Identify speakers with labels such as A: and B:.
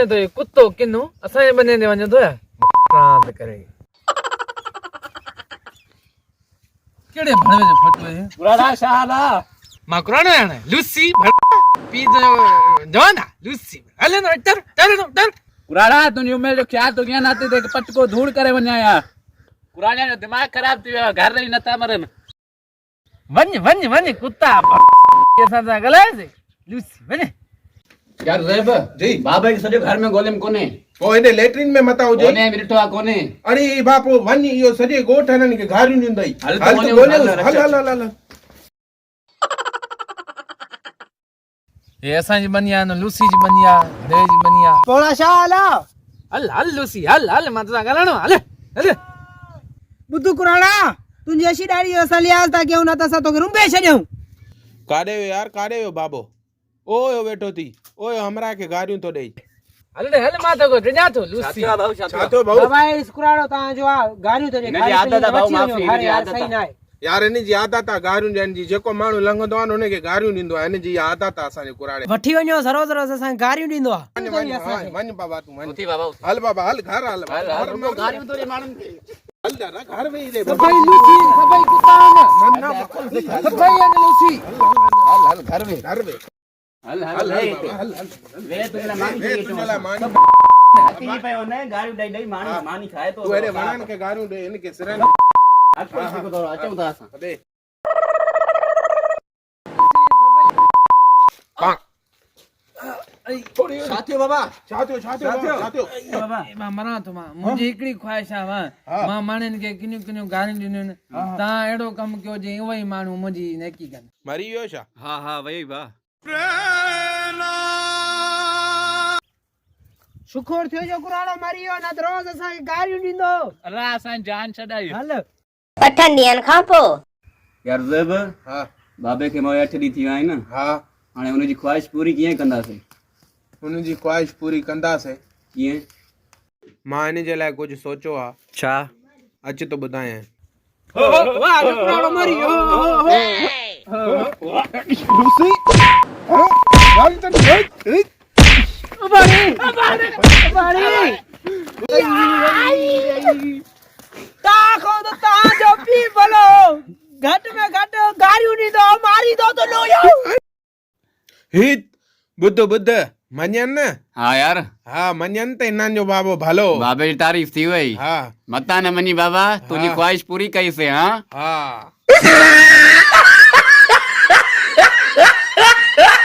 A: तो ये कुत्तो किन्नू असांजे बने ने वञे थो या रांद करे केड़े भणवे जो फोटो है
B: पुराना शाला
A: मां कुरानो है लूसी पी जवाना लूसी हले न डर
B: पुराना तुझी उम्र जो ख्याल तो ज्ञान आते थे पटको धूड़ करे वञा यार पुराने जो दिमाग खराब थी वियो घर रही नथा मरन
A: वञ कुत्ता के साथ गलाए से लूसी वञ
B: यार ज़ैब
C: जी
B: बाबा के सॼो घर में गोलेम कोने
C: ओ इने लेटरिन में मता हुजे
B: कोने ॾिठो कोने
C: अरे बापो वञ इहो सॼे ॻोठ हिननि खे घारियूं ॾींदई
B: हल
C: हल
B: त
C: त
B: वञूं,
C: ॻोल्हियूं, हल
A: ये असांजी बनिया न लूसी जी बनिया दे जी बनिया
D: पोला शाला
A: हल लूसी हल मां तोसां ॻाल्हाइणो हल
D: बुद्धू कुराना तुंहिंजी अशी ॾाढी असां लिहाज़ था कयूं न त असां तोखे रुंबे छॾियूं
C: काॾे वियो यार काॾे वियो बाबो ओयो वेठो थी ओयो हमरा के गारियूं तो ॾेई
A: हल मां तो को ॾियां थो लूसी
C: छा थियो भाऊ
D: बाबा इस कुरानो तव्हांजो आ गारियूं तो
B: हिनजी आदत आहे भाऊ, माफ़ी, हिनजी
D: यार
B: आदत
D: सही
B: आहे।
D: न आहे
C: यार हिन जी आदत आहे गारियूं ॾियण जी जेको माण्हू लंघंदो आहे न हुन खे गारियूं ॾींदो आहे हिन जी आदत आहे असांजे कुराड़े
D: वठी वञो सरोज असां गारियूं ॾींदो आहे
C: वञ बाबा तूं वञ
B: उथी बाबा
C: हल बाबा हल घर हल
B: हल हल रुको गारियूं तो रे माण्हुनि खे
C: हल दादा घर वेही रे
A: सभई लूसी सभई कुत्ता न
C: ना ना
A: सभई आहिनि लूसी
C: हल घर वे
B: हल
C: हल
B: हल
C: हल हल
B: वे तुझे मानी
C: वे तुझे ला मानी
B: अकी पे होने गारियूं ॾेई ॾेई मानी मानी खाए तो
C: तू हेरे वणन के गारियूं ॾे हिन खे सिरन
B: अको को तो अचूं था असां
C: दे
B: छा थियो बाबा
C: छा थियो
A: मां मरां थो मुंहिंजी हिकिड़ी ख़्वाहिश आहे मां माण्हुनि खे किनियूं गारियूं ॾिनियूं आहिनि तव्हां अहिड़ो कमु कयो जे उहे ई माण्हू मुंहिंजी नेकी कनि
C: मरी वियो छा
B: हा वई बा
D: शुखुर थियो जो कुरानो मरी वियो न त रोज़ असांखे गारियूं ॾींदो
B: अल्लाह असां जान छॾाई
D: हल
E: 8 ॾींहंनि खां पोइ
B: यार ज़ैब
C: हां
B: बाबे खे मोए 8 ॾींहं थी विया आहिनि न
C: हां
B: हाणे हुनजी ख्वाहिश पूरी कीअं कंदासीं
C: हुन जी ख्वाहिश पूरी कंदासीं
B: कीअं
C: मां हिन जे लाइ कुझु सोचियो आहे
B: छा
C: अच तो ॿुधायां
D: वाह कुरानो मरी ताको तो तव्हांजो पी भलो घटि में घटि गारियूं ॾींदो मारी दो तो लो यो
C: हित ॿुध मञनि न
B: हा यार
C: हा मञनि त हिननि जो बाबो भलो
B: बाबे जी तारीफ़ थी वई
C: हा
B: मता न मनी बाबा तुझी ख्वाहिश पूरी कईसीं हाँ
C: हा